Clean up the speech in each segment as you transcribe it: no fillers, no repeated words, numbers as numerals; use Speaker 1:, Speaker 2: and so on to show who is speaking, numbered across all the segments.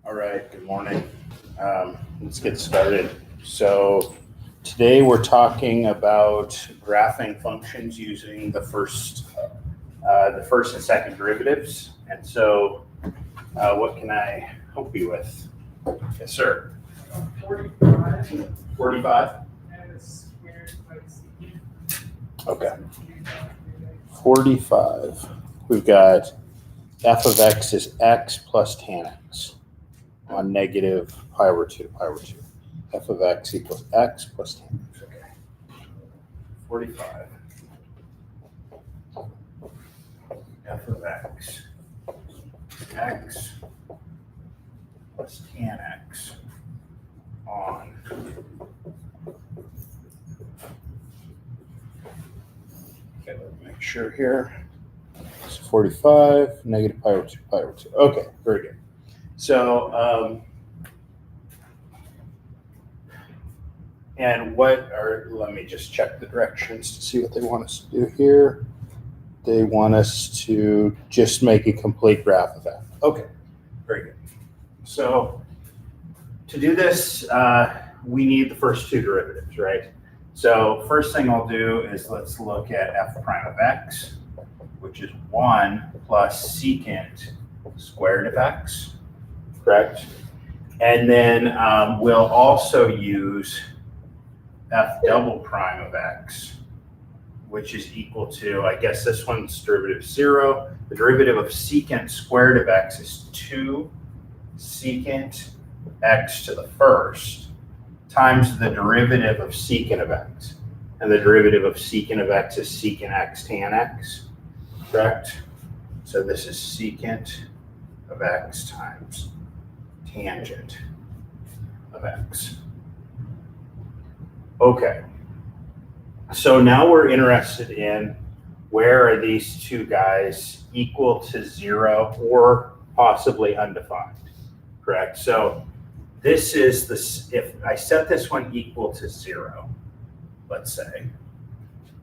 Speaker 1: All right, good morning. Let's get started. So today we're talking about graphing functions using the first and second derivatives. And so what can I help you with? Yes, sir.
Speaker 2: 45.
Speaker 1: 45?
Speaker 2: And it's squared by secant.
Speaker 1: Okay. 45. We've got f of x is x plus tan x on negative pi over 2, f of x equals x plus tan x. Okay. 45. F of x plus tan x on okay, let me make sure here. So 45, negative pi over 2, pi over 2. Okay, very good. So, let me just check the directions to see what they want us to do here. They want us to just make a complete graph of that. Okay, very good. So to do this, we need the first two derivatives, right? So first thing I'll do is let's look at f prime of x, which is 1 plus secant squared of x, correct? And then we'll also use f double prime of x, which is equal to, I guess this one's derivative 0. The derivative of secant squared of x is 2 secant x to the first times the derivative of secant of x. And the derivative of secant of x is secant x tan x, correct? So this is secant of x times tangent of x. Okay. So now we're interested in where are these two guys equal to 0 or possibly undefined, correct? So this is this, if I set this one equal to 0, let's say,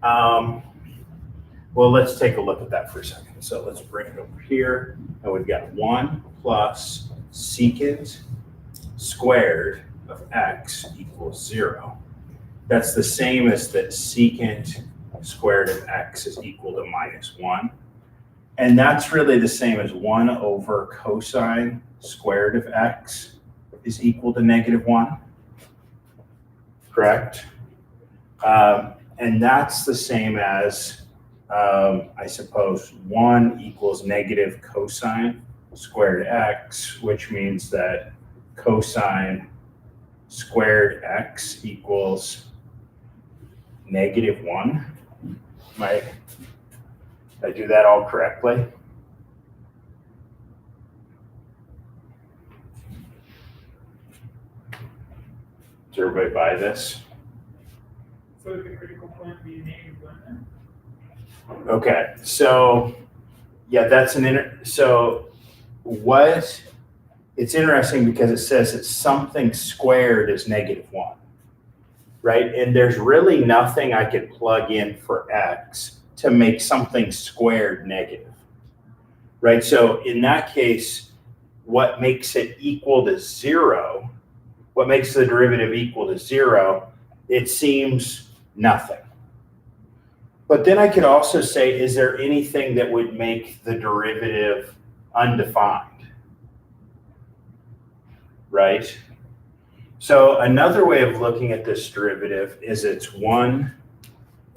Speaker 1: well, let's take a look at that for a second. So let's bring it over here, and we've got 1 plus secant squared of x equals 0. That's the same as that secant squared of x is equal to -1. And that's really the same as 1 over cosine squared of x is equal to -1, correct? And that's the same as, I suppose, 1 equals negative cosine squared x, which means that cosine squared x equals -1. Did I do that all correctly? Does everybody buy this?
Speaker 2: So the critical point be -1 then?
Speaker 1: Okay, so yeah, that's so what, it's interesting because it says that something squared is -1, right? And there's really nothing I could plug in for x to make something squared negative, right? So in that case, what makes it equal to 0, what makes the derivative equal to 0, it seems nothing. But then I could also say, is there anything that would make the derivative undefined, right? So another way of looking at this derivative is it's 1,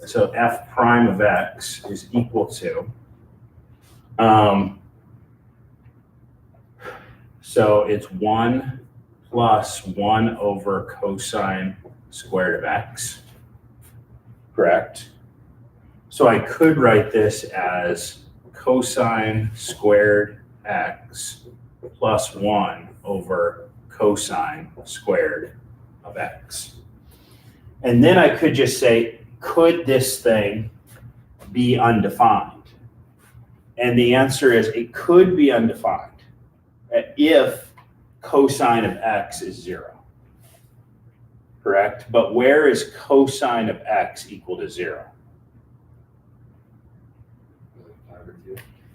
Speaker 1: so f prime of x is equal to, so it's 1 plus 1 over cosine squared of x, correct? So I could write this as cosine squared x plus 1 over cosine squared of x. And then I could just say, could this thing be undefined? And the answer is it could be undefined if cosine of x is 0, correct? But where is cosine of x equal to 0?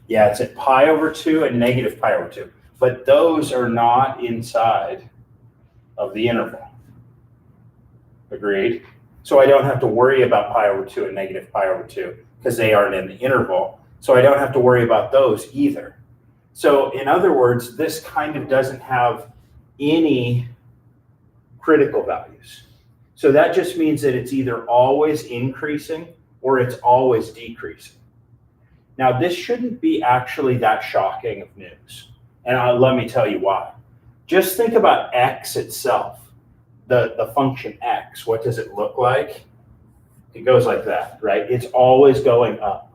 Speaker 1: Yeah, it's at pi over 2 and negative pi over 2. but those are not inside of the interval. Agreed? So I don't have to worry about pi over 2 and negative pi over 2 because they aren't in the interval. So I don't have to worry about those either. So in other words, this kind of doesn't have any critical values. So that just means that it's either always increasing or it's always decreasing. Now, this shouldn't be actually that shocking of news. And let me tell you why. Just think about x itself, the function x. What does it look like? It goes like that, right? It's always going up.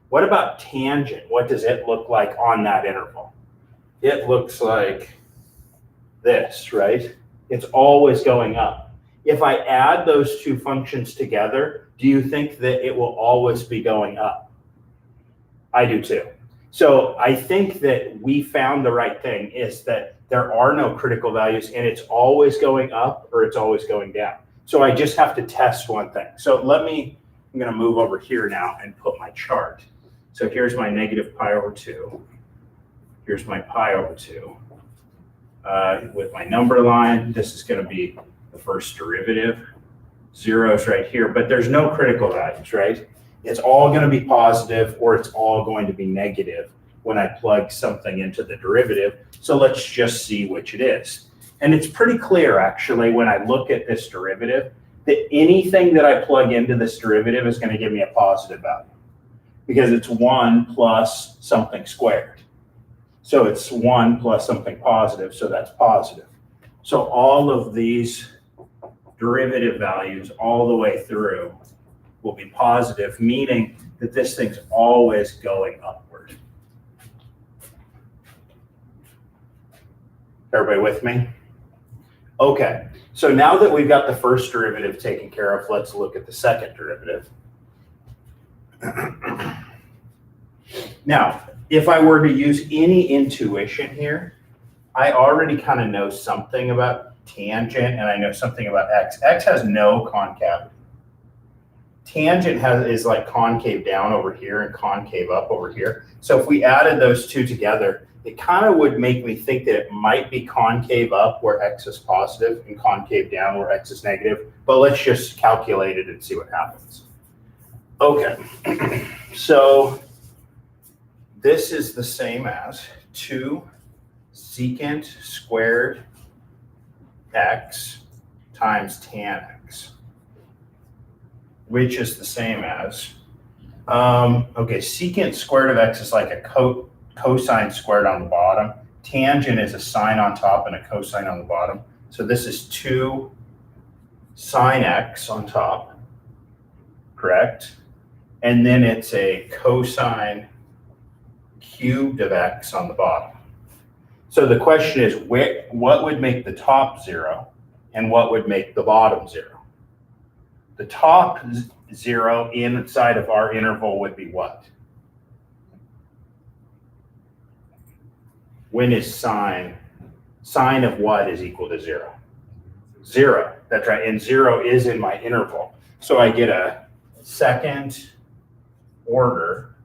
Speaker 1: What about tangent? What does it look like on that interval? It looks like this, right? It's always going up. If I add those two functions together, do you think that it will always be going up? I do too. So I think that we found the right thing is that there are no critical values and it's always going up or it's always going down. So I just have to test one thing. So I'm going to move over here now and put my chart. So here's my negative pi over 2. Here's my pi over 2. With my number line, this is going to be the first derivative. 0 is right here, but there's no critical values, right? It's all going to be positive or it's all going to be negative when I plug something into the derivative. So let's just see which it is. And it's pretty clear, actually, when I look at this derivative, that anything that I plug into this derivative is going to give me a positive value because it's 1 plus something squared. So it's 1 plus something positive, so that's positive. So all of these derivative values all the way through will be positive, meaning that this thing's always going upward. Everybody with me? Okay, so now that we've got the first derivative taken care of, let's look at the second derivative. Now, if I were to use any intuition here, I already kind of know something about tangent and I know something about x. X has no concavity. Tangent is like concave down over here and concave up over here. So if we added those two together, it kind of would make me think that it might be concave up where x is positive and concave down where x is negative. But let's just calculate it and see what happens. Okay, so this is the same as 2 secant squared x times tan x, which is the same as, okay, secant squared of x is like a cosine squared on the bottom. Tangent is a sine on top and a cosine on the bottom. So this is 2 sine x on top, correct? And then it's a cosine cubed of x on the bottom. So the question is, what would make the top 0 and what would make the bottom 0? The top 0 inside of our interval would be what? When is sine of what is equal to 0? 0, that's right, and 0 is in my interval. So I get a second order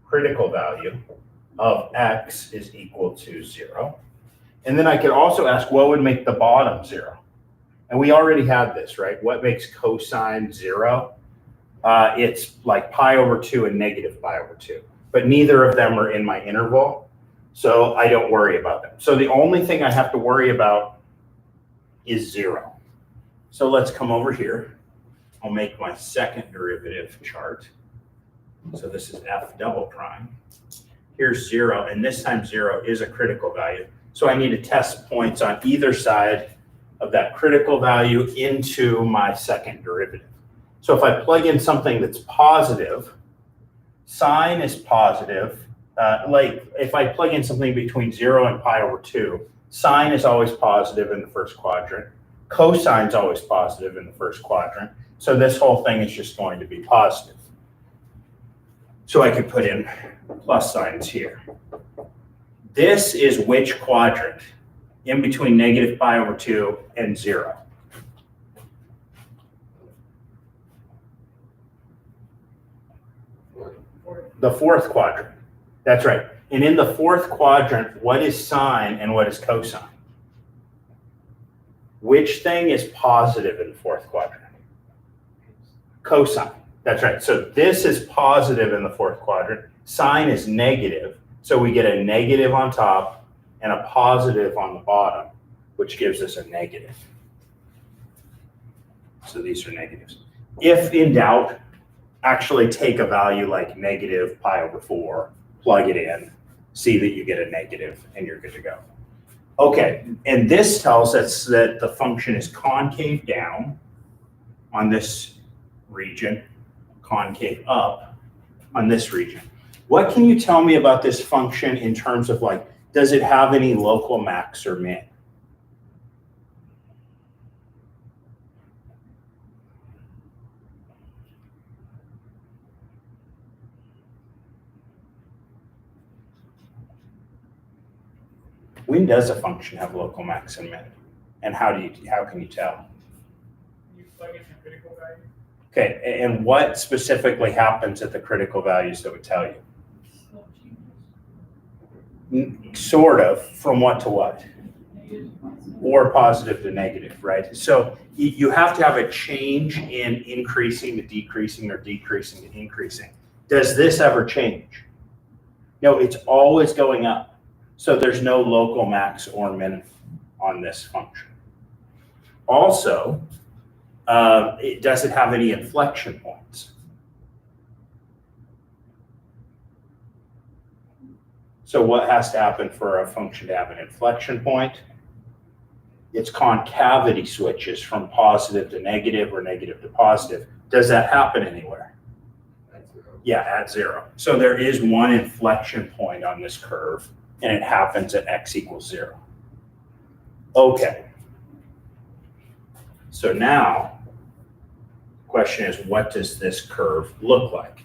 Speaker 1: critical value of x is equal to 0. And then I could also ask what would make the bottom 0? And we already have this, right? What makes cosine 0? It's like pi over 2 and negative pi over 2. But neither of them are in my interval, so I don't worry about them. So the only thing I have to worry about is 0. So let's come over here. I'll make my second derivative chart. So this is f double prime. Here's 0, and this time 0 is a critical value. So I need to test points on either side of that critical value into my second derivative. So if I plug in something that's positive, sine is positive. Like if I plug in something between 0 and pi over 2, sine is always positive in the first quadrant. Cosine is always positive in the first quadrant. So this whole thing is just going to be positive. So I could put in plus signs here. This is which quadrant? In between negative pi over 2 and 0. The fourth quadrant. That's right. And in the fourth quadrant, what is sine and what is cosine? Which thing is positive in the fourth quadrant? Cosine. That's right. So this is positive in the fourth quadrant. Sine is negative. So we get a negative on top and a positive on the bottom, which gives us a negative. So these are negatives. If in doubt, actually take a value like negative pi over 4, plug it in, see that you get a negative, and you're good to go. Okay, and this tells us that the function is concave down on this region, concave up on this region. What can you tell me about this function in terms of like, does it have any local max or min? When does a function have local max and min? And how can you tell?
Speaker 2: You plug in the critical value.
Speaker 1: Okay, and what specifically happens at the critical values that would tell you? Sort of, from what to what? Or positive to negative, right? So you have to have a change in increasing to decreasing or decreasing to increasing. Does this ever change? No, it's always going up. So there's no local max or min on this function. Also, does it have any inflection points? So what has to happen for a function to have an inflection point? Its concavity switches from positive to negative or negative to positive. Does that happen anywhere? Yeah, at 0. So there is one inflection point on this curve, and it happens at x equals 0. Okay. So now, the question is, what does this curve look like?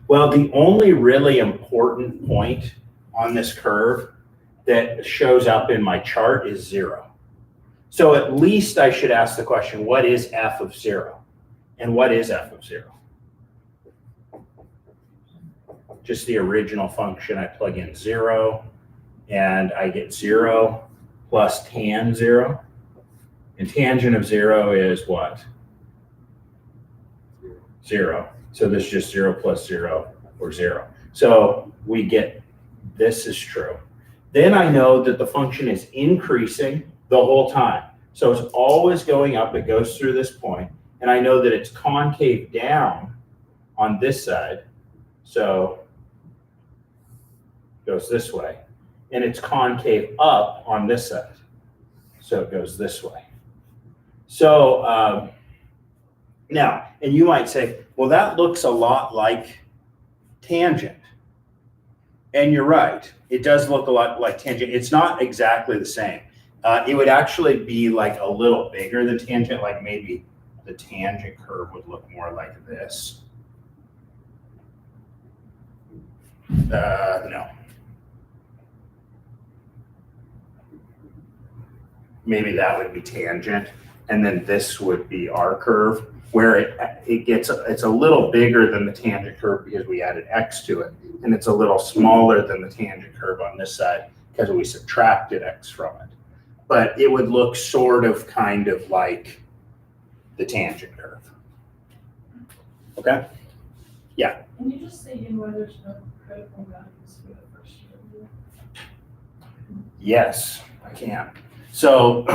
Speaker 1: Well, the only really important point on this curve that shows up in my chart is 0. So at least I should ask the question, what is f of 0? And what is f of 0? Just the original function, I plug in 0, and I get 0 plus tan 0. And tangent of 0 is what? 0. So this is just 0 plus 0 or 0. So we get this is true. Then I know that the function is increasing the whole time. So it's always going up. It goes through this point. And I know that it's concave down on this side. So it goes this way. And it's concave up on this side. So it goes this way. So now, and you might say, well, that looks a lot like tangent. And you're right. It does look a lot like tangent. It's not exactly the same. It would actually be like a little bigger than tangent, like maybe the tangent curve would look more like this. No. Maybe that would be tangent, and then this would be our curve, where it's a little bigger than the tangent curve because we added x to it, and it's a little smaller than the tangent curve on this side because we subtracted x from it. But it would look sort of kind of like the tangent curve. Okay? Yeah.
Speaker 3: Can you just say again why there's no critical values for the first derivative?
Speaker 1: Yes, I can. So,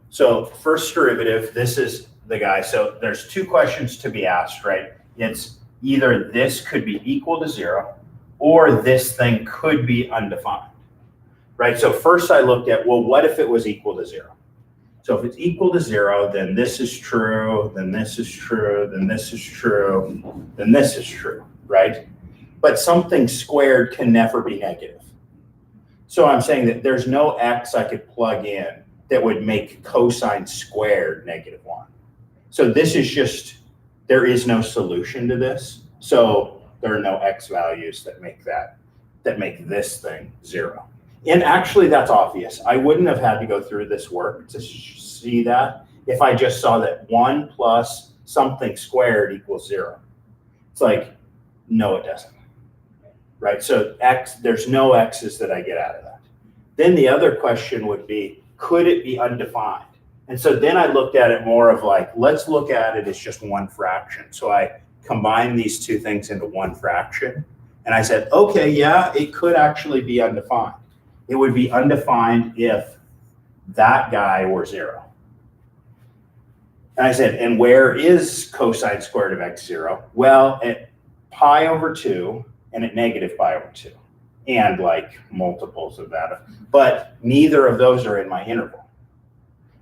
Speaker 1: so first derivative, this is the guy. So there's two questions to be asked, right? It's either this could be equal to 0 or this thing could be undefined, right? So first I looked at, well, what if it was equal to 0? So if it's equal to 0, then this is true, then this is true, then this is true, then this is true, right? But something squared can never be negative. So I'm saying that there's no x I could plug in that would make cosine squared -1. So this is just, there is no solution to this. So there are no x values that make this thing 0. And actually that's obvious. I wouldn't have had to go through this work to see that if I just saw that 1 plus something squared equals 0. It's like, no, it doesn't. right? So x, there's no x's that I get out of that. Then the other question would be, could it be undefined? And so then I looked at it more of like, let's look at it as just one fraction. So I combined these two things into one fraction. And I said, okay, yeah, it could actually be undefined. It would be undefined if that guy were 0. And I said, and where is cosine squared of x 0? Well, at pi over 2 and at negative pi over 2. And like multiples of that. But neither of those are in my interval.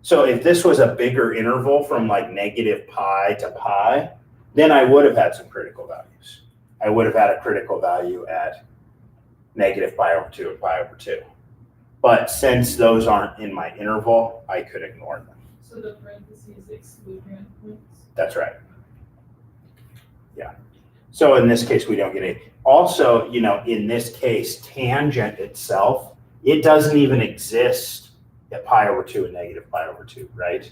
Speaker 1: So if this was a bigger interval from like negative pi to pi, then I would have had some critical values. I would have had a critical value at negative pi over 2 and pi over 2. But since those aren't in my interval, I could ignore them.
Speaker 3: So the parentheses exclude your endpoints?
Speaker 1: That's right. Yeah. So in this case, we don't get it. Also, you know, in this case, tangent itself, it doesn't even exist at pi over 2 and negative pi over 2, right?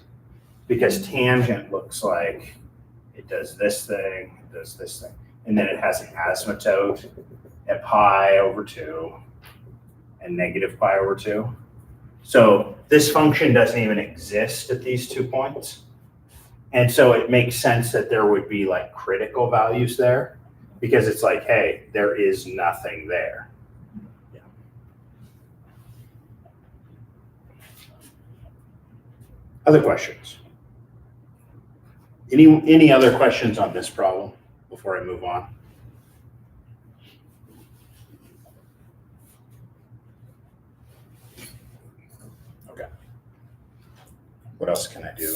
Speaker 1: Because tangent looks like it does this thing, it does this thing, and then it has an asymptote at pi over 2 and negative pi over 2. So this function doesn't even exist at these 2 points. And so it makes sense that there would be like critical values there because it's like, hey, there is nothing there. Yeah. Other questions? Any other questions on this problem before I move on? Okay. What else can I do?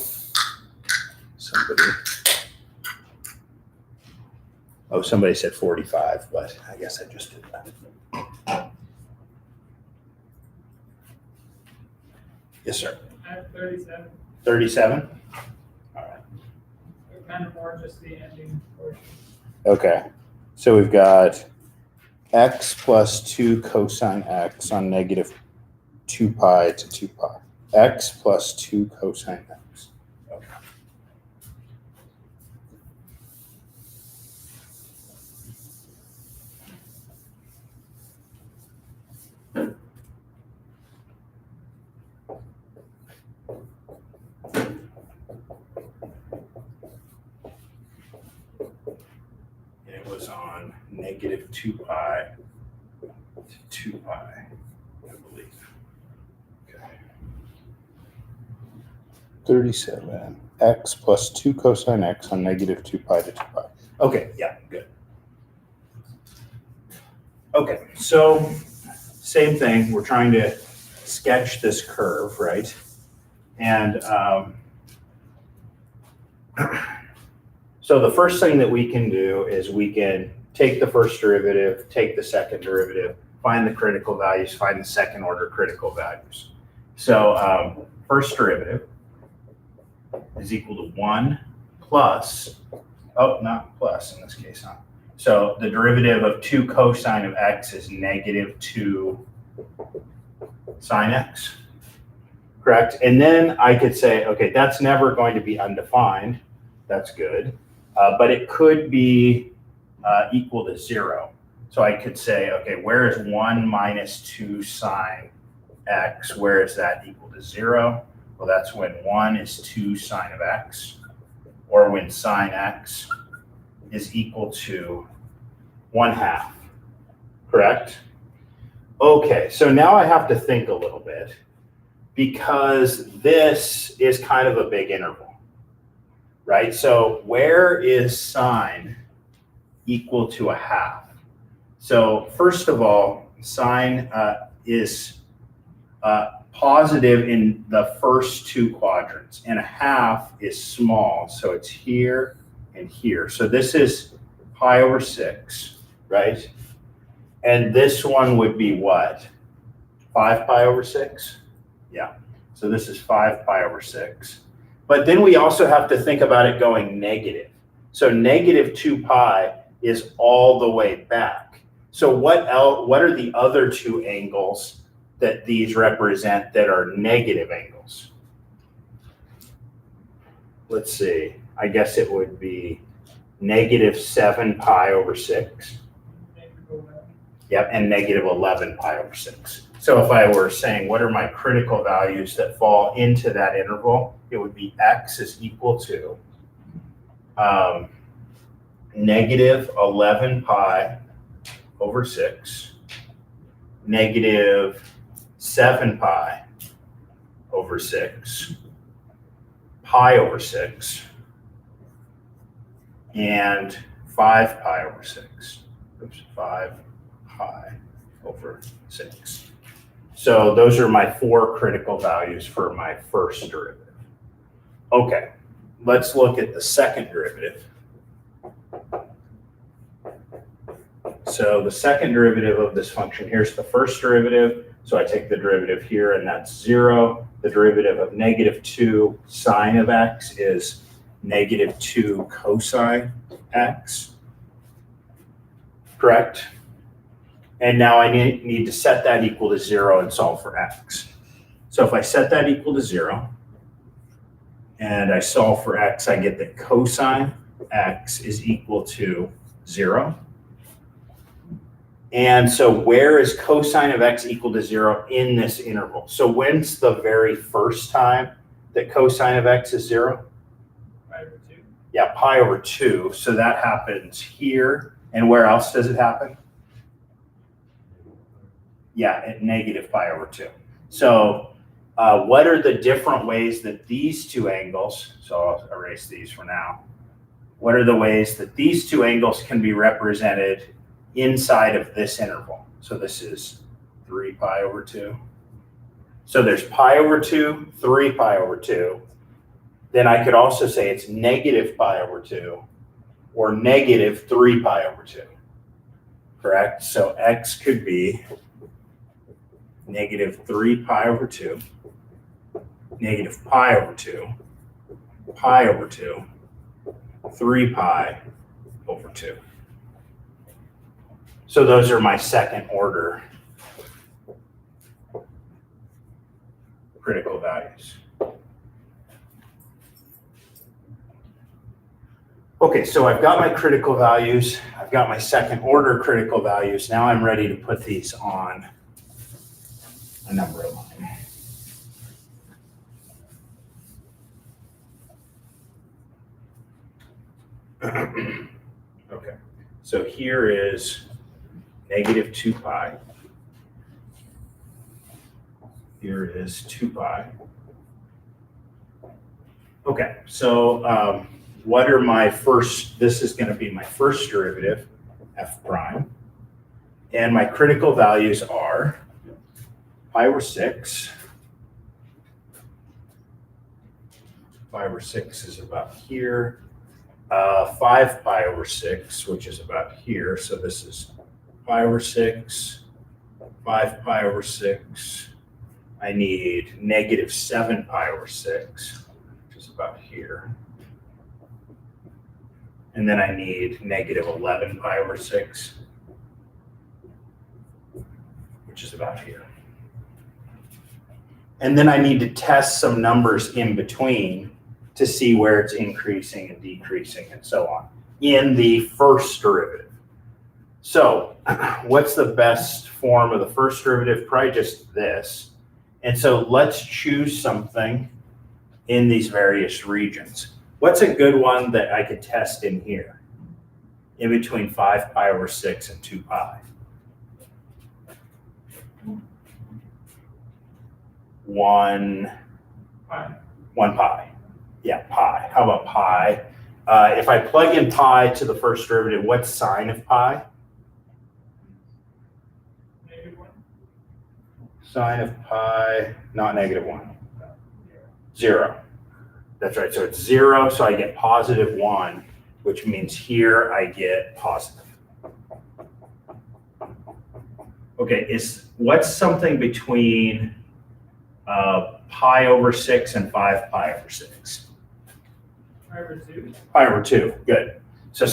Speaker 1: Somebody said 45, but I guess I just did that. Yes, sir.
Speaker 2: I have 37.
Speaker 1: 37? All right.
Speaker 2: But kind of more just the ending portion.
Speaker 1: Okay. So we've got x plus 2 cosine x on negative 2 pi to 2 pi. X plus 2 cosine x. Okay. It was on negative 2 pi to 2 pi, I believe. Okay. 37, x plus 2 cosine x on negative 2 pi to 2 pi. Okay, yeah, good. Okay, so same thing. We're trying to sketch this curve, right? And so the first thing that we can do is we can take the first derivative, take the second derivative, find the critical values, find the second order critical values. So first derivative is equal to 1 plus, oh, not plus in this case, huh? So the derivative of 2 cosine of x is negative 2 sine x, correct? And then I could say, okay, that's never going to be undefined. That's good. But it could be equal to 0. So I could say, okay, where is 1 minus 2 sine x? Where is that equal to 0? Well, that's when 1 is 2 sine of x, or when sine x is equal to 1/2, correct? Okay, so now I have to think a little bit because this is kind of a big interval, right? So where is sine equal to 1/2? So first of all, sine is positive in the first 2 quadrants, and 1/2 is small, so it's here and here. So this is pi over 6, right? And this one would be what? 5 pi over 6? Yeah. So this is 5 pi over 6. But then we also have to think about it going negative. So negative 2 pi is all the way back. So what are the other 2 angles that these represent that are negative angles? Let's see. I guess it would be negative 7 pi over 6. Yep, and negative 11 pi over 6. So if I were saying what are my critical values that fall into that interval, it would be x is equal to negative 11 pi over 6, negative 7 pi over 6, pi over 6, and 5 pi over 6. Oops, 5 pi over 6. So those are my 4 critical values for my first derivative. Okay, let's look at the second derivative. So the second derivative of this function, here's the first derivative. So I take the derivative here, and that's 0. The derivative of negative 2 sine of x is negative 2 cosine x. Correct? And now I need to set that equal to 0 and solve for x. So if I set that equal to 0 and I solve for x, I get that cosine x is equal to 0. And so where is cosine of x equal to 0 in this interval? So when's the very first time that cosine of x is 0?
Speaker 2: Pi over 2.
Speaker 1: Yeah, pi over 2. So that happens here. And where else does it happen? Yeah, at negative pi over 2. So what are the different ways that these two angles, so I'll erase these for now. What are the ways that these two angles can be represented inside of this interval? So this is 3 pi over 2. So there's pi over 2, 3 pi over 2. Then I could also say it's negative pi over 2 or negative 3 pi over 2. Correct? So x could be negative 3 pi over 2, negative pi over 2, pi over 2, 3 pi over 2. So those are my second order critical values. Okay, so I've got my critical values. I've got my second order critical values. Now I'm ready to put these on a number line. Okay, so here is negative 2 pi. Here is 2 pi. Okay, so what are my first, this is going to be my first derivative, f prime. And my critical values are pi over 6. Pi over 6 is about here. 5 pi over 6, which is about here. So this is pi over 6, 5 pi over 6. I need negative 7 pi over 6, which is about here. And then I need negative 11 pi over 6, which is about here. And then I need to test some numbers in between to see where it's increasing and decreasing and so on in the first derivative. So what's the best form of the first derivative? Probably just this. And so let's choose something in these various regions. What's a good one that I could test in here? In between 5 pi over 6 and 2 pi. 1 pi. Yeah, pi. How about pi? If I plug in pi to the first derivative, what's sine of pi?
Speaker 2: Negative 1.
Speaker 1: Sine of pi, not negative 1. 0. That's right. So it's 0. So I get positive 1, which means here I get positive. Okay, what's something between pi over 6 and 5 pi over 6?
Speaker 2: Pi over 2.
Speaker 1: Pi over 2, good. So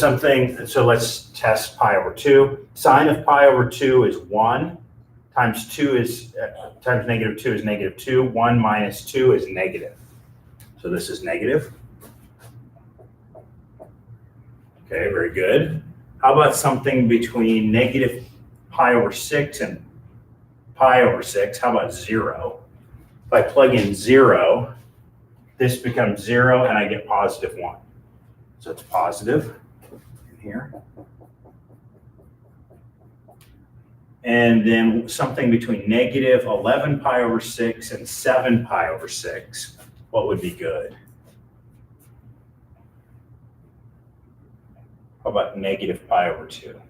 Speaker 1: let's test pi over 2. Sine of pi over 2 is 1, times 2 is, times negative 2 is negative 2. 1 minus 2 is negative. So this is negative. Okay, very good. How about something between negative pi over 6 and pi over 6. How about 0? If I plug in 0, this becomes 0 and I get positive 1. So it's positive in here. And then something between negative 11 pi over 6 and 7 pi over 6. What would be good? How about negative pi over 2?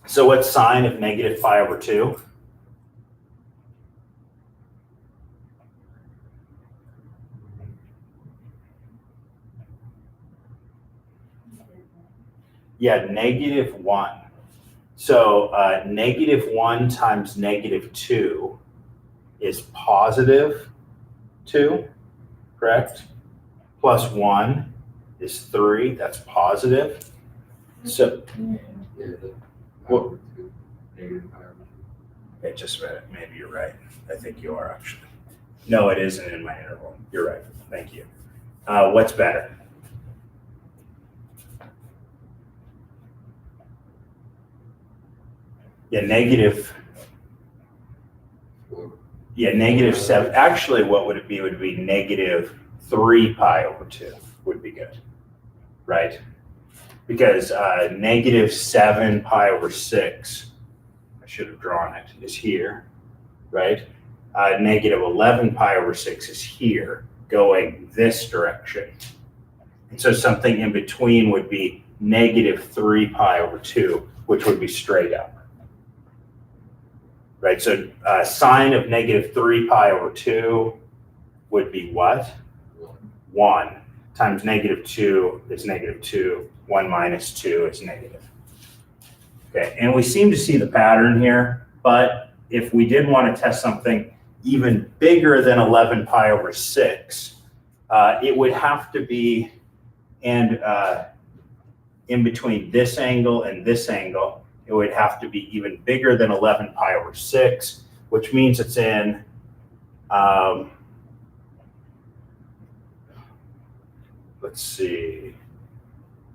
Speaker 1: So what's sine of negative pi over 2? Yeah, negative 1. So negative 1 times negative 2 is positive 2, correct? Plus 1 is 3, that's positive. So, what? Okay, just read it. Maybe you're right. I think you are actually. No, it isn't in my interval. You're right. Thank you. What's better? Yeah, negative 7. Actually, what would it be? Would be negative 3 pi over 2 would be good, right? Because negative 7 pi over 6, I should have drawn it, is here, right? Negative 11 pi over 6 is here, going this direction. And so something in between would be negative 3 pi over 2, which would be straight up. Right, so sine of negative 3 pi over 2 would be what? 1 times negative 2 is negative 2. 1 minus 2 is negative. Okay, and we seem to see the pattern here, but if we did want to test something even bigger than 11 pi over 6, it would have to be in between this angle and this angle. It would have to be even bigger than 11 pi over 6, which means it's in, let's see.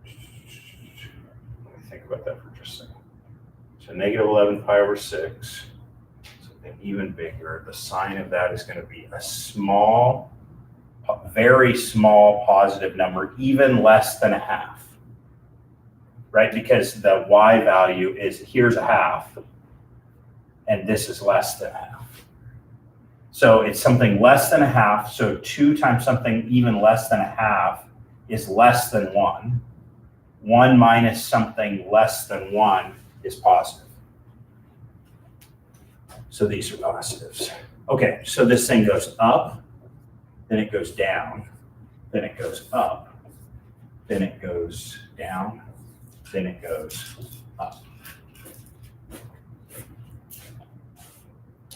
Speaker 1: Let me think about that for just a second. So negative 11 pi over 6, something even bigger. The sign of that is going to be a small, very small positive number, even less than a half. Right, because the y value is, here's a half, and this is less than a half. So it's something less than a half, so 2 times something even less than a half is less than 1. 1 minus something less than 1 is positive. So these are positives. Okay, so this thing goes up, then it goes down, then it goes up, then it goes down, then it goes up.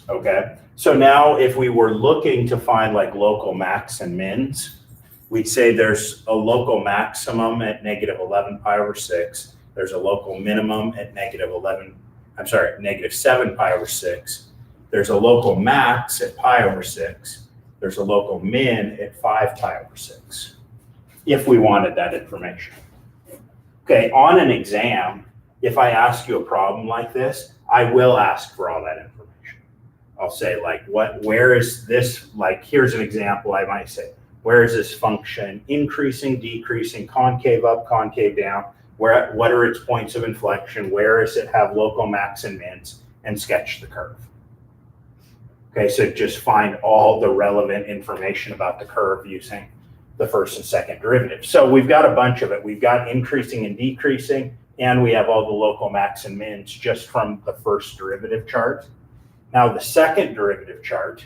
Speaker 1: Okay, so now if we were looking to find like local max and mins, we'd say there's a local maximum at negative 11 pi over 6. There's a local minimum at negative 7 pi over 6. There's a local max at pi over 6. There's a local min at 5 pi over 6, if we wanted that information. Okay, on an exam, if I ask you a problem like this, I will ask for all that information. I'll say like, where is this, like, here's an example, I might say, where is this function increasing, decreasing, concave up, concave down, what are its points of inflection, where does it have local max and mins, and sketch the curve. Okay, so just find all the relevant information about the curve using the first and second derivative. So we've got a bunch of it. We've got increasing and decreasing, and we have all the local max and mins just from the first derivative chart. Now the second derivative chart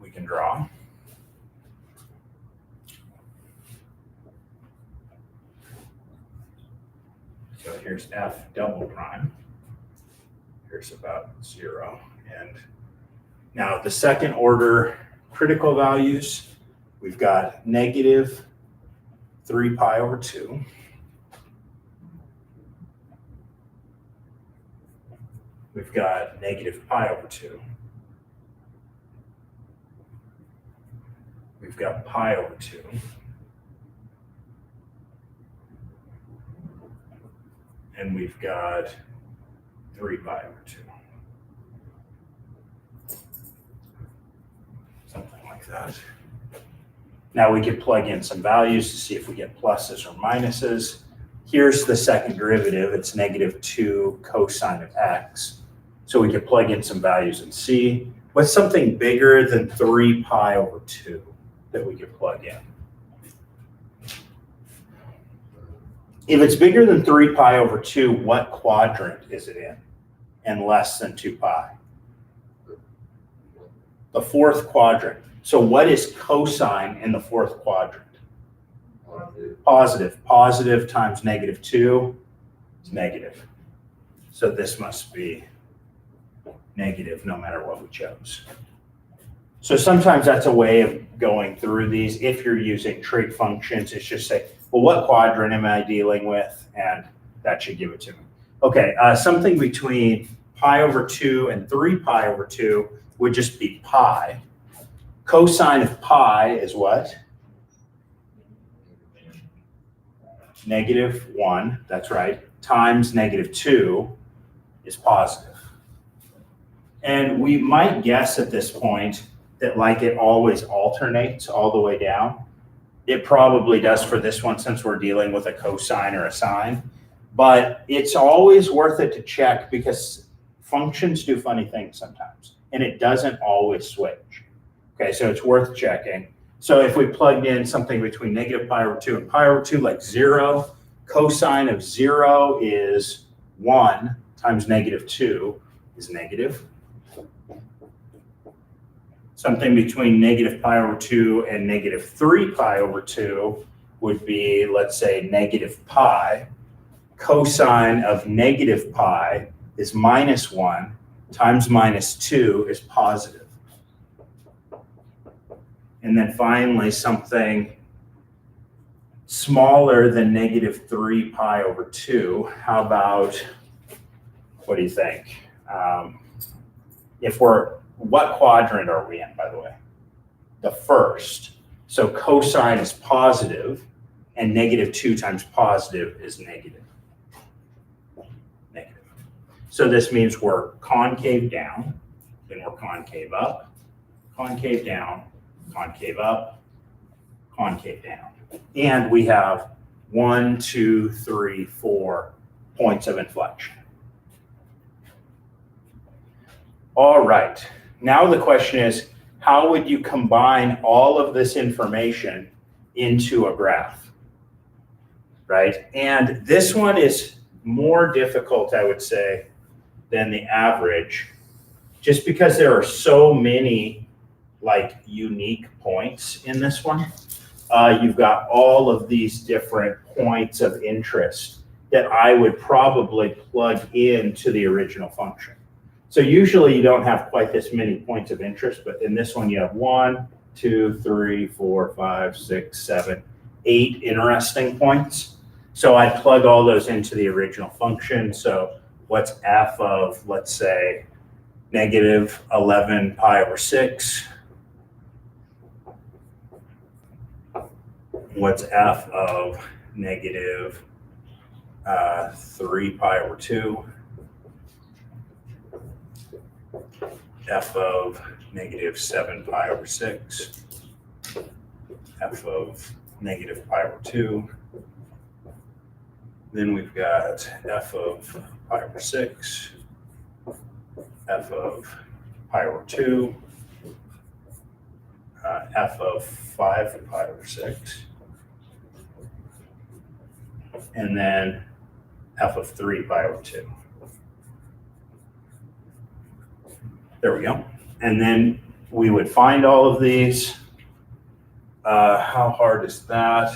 Speaker 1: we can draw. So here's f double prime. Here's about 0. And now the second order critical values, we've got negative 3 pi over 2. We've got negative pi over 2. We've got pi over 2. and we've got 3 pi over 2. Something like that. Now we could plug in some values to see if we get pluses or minuses. Here's the second derivative. It's -2 cosine of x. So we could plug in some values and see what's something bigger than 3 pi over 2 that we could plug in. If it's bigger than 3 pi over 2, what quadrant is it in? And less than 2 pi? The fourth quadrant. So what is cosine in the fourth quadrant? Positive. Positive times -2 is negative. So this must be negative no matter what we chose. So sometimes that's a way of going through these. If you're using trig functions, it's just say, well, what quadrant am I dealing with? And that should give it to me. Okay, something between pi over 2 and 3 pi over 2 would just be pi. Cosine of pi is what? -1, that's right, times -2 is positive. And we might guess at this point that like it always alternates all the way down. It probably does for this one since we're dealing with a cosine or a sine, but it's always worth it to check because functions do funny things sometimes and it doesn't always switch. Okay, so it's worth checking. So if we plugged in something between -pi over 2 and pi over 2, like 0, cosine of 0 is 1 times -2 is negative. Something between -pi over 2 and -3 pi over 2 would be, let's say, -pi. Cosine of -pi is -1 times -2 is positive. And then finally, something smaller than -3 pi over 2. How about, what do you think? What quadrant are we in, by the way? The first. So cosine is positive, and -2 times positive is negative. So this means we're concave down, then we're concave up, concave down, concave up, concave down. And we have 1, 2, 3, 4 points of inflection. All right, now the question is, how would you combine all of this information into a graph, right? And this one is more difficult, I would say, than the average, just because there are so many like unique points in this one. You've got all of these different points of interest that I would probably plug into the original function. So usually you don't have quite this many points of interest, but in this one you have 1, 2, 3, 4, 5, 6, 7, 8 interesting points. So I plug all those into the original function. So what's f of, let's say, -11 pi over 6? What's f of -3 pi over 2? F of -7 pi over 6, f of -pi over 2. Then we've got f of pi over 6, f of pi over 2, f of 5 pi over 6, and then f of 3 pi over 2. There we go. And then we would find all of these. How hard is that?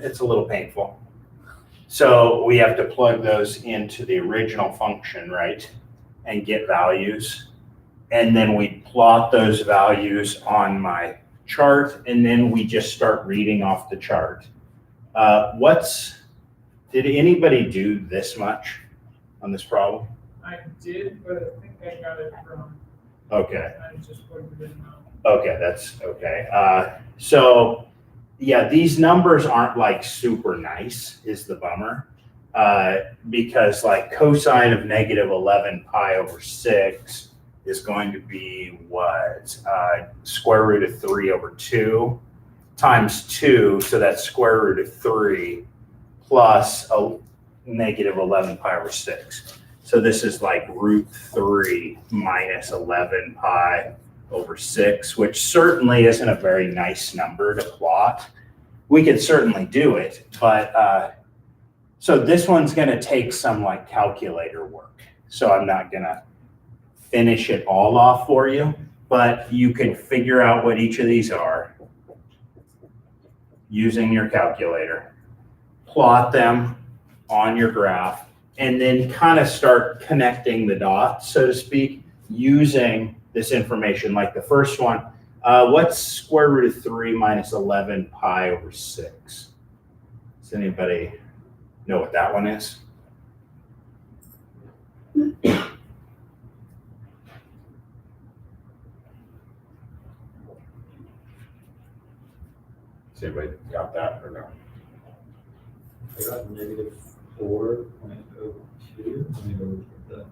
Speaker 1: It's a little painful. So we have to plug those into the original function, right? And get values. And then we plot those values on my chart, and then we just start reading off the chart. Did anybody do this much on this problem?
Speaker 2: I did, but I think I got it wrong.
Speaker 1: Okay.
Speaker 2: I just plugged it in now.
Speaker 1: Okay, that's okay. So yeah, these numbers aren't like super nice is the bummer. because like cosine of negative 11 pi over 6 is going to be what? Square root of 3 over 2 times 2, so that's square root of 3 plus a negative 11 pi over 6. So this is like root 3 minus 11 pi over 6, which certainly isn't a very nice number to plot. We could certainly do it, but so this one's going to take some like calculator work. So I'm not going to finish it all off for you, but you can figure out what each of these are using your calculator, plot them on your graph, and then kind of start connecting the dots, so to speak, using this information. Like the first one, what's square root of 3 minus 11 pi over 6? Does anybody know what that one is? Has anybody got that or no?
Speaker 4: I got negative 4.02. Let me go look at that.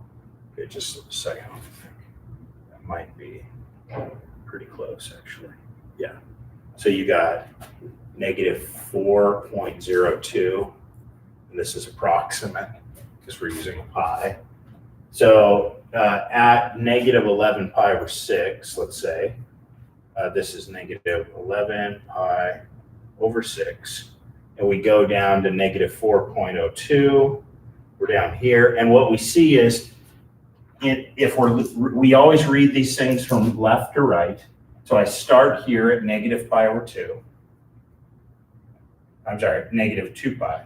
Speaker 1: Okay, just a second. That might be pretty close, actually. Yeah. So you got negative 4.02, and this is approximate because we're using a pi. So at negative 11 pi over 6, let's say, this is negative 11 pi over 6. And we go down to negative 4.02. We're down here. And what we see is, we always read these things from left to right. So I start here at negative pi over 2. I'm sorry, negative 2 pi.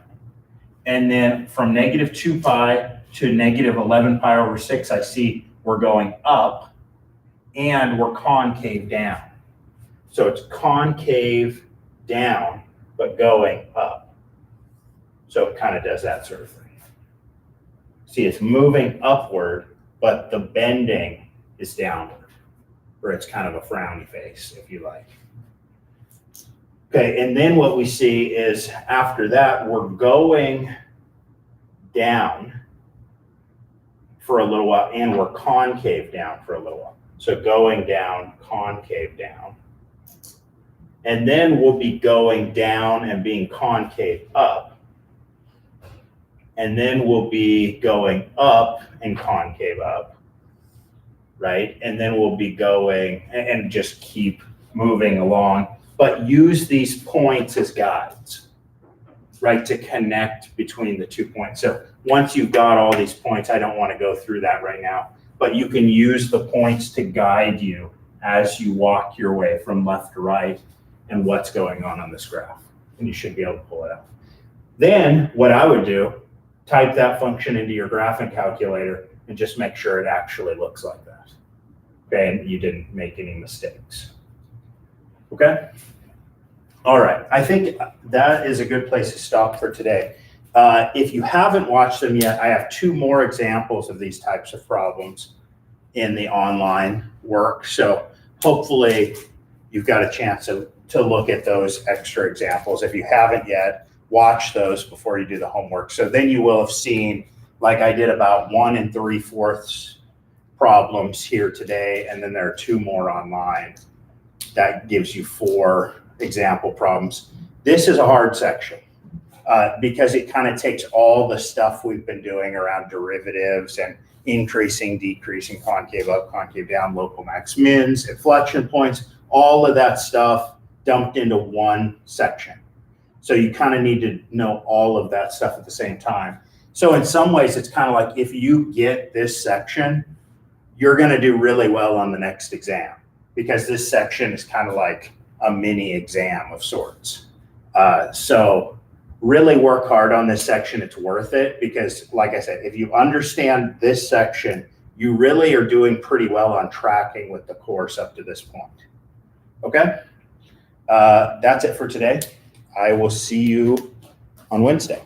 Speaker 1: And then from negative 2 pi to negative 11 pi over 6, I see we're going up and we're concave down. So it's concave down, but going up. So it kind of does that sort of thing. See, it's moving upward, but the bending is downward, or it's kind of a frowny face, if you like. Okay, and then what we see is after that, we're going down for a little while, and we're concave down for a little while. So going down, concave down. And then we'll be going down and being concave up. And then we'll be going up and concave up, right? And then we'll be going and just keep moving along, but use these points as guides, right? To connect between the 2 points. So once you've got all these points, I don't want to go through that right now, but you can use the points to guide you as you walk your way from left to right and what's going on this graph. And you should be able to pull it out. Then what I would do, type that function into your graphing calculator and just make sure it actually looks like that. Okay, and you didn't make any mistakes. Okay? All right, I think that is a good place to stop for today. If you haven't watched them yet, I have 2 more examples of these types of problems in the online work. So hopefully you've got a chance to look at those extra examples. If you haven't yet, watch those before you do the homework. So then you will have seen, like I did, about 1 3/4 problems here today, and then there are 2 more online. That gives you 4 example problems. This is a hard section because it kind of takes all the stuff we've been doing around derivatives and increasing, decreasing, concave up, concave down, local max mins, inflection points, all of that stuff dumped into one section. So you kind of need to know all of that stuff at the same time. So in some ways, it's kind of like if you get this section, you're going to do really well on the next exam because this section is kind of like a mini exam of sorts. So really work hard on this section. It's worth it because, like I said, if you understand this section, you really are doing pretty well on tracking with the course up to this point. Okay? That's it for today. I will see you on Wednesday.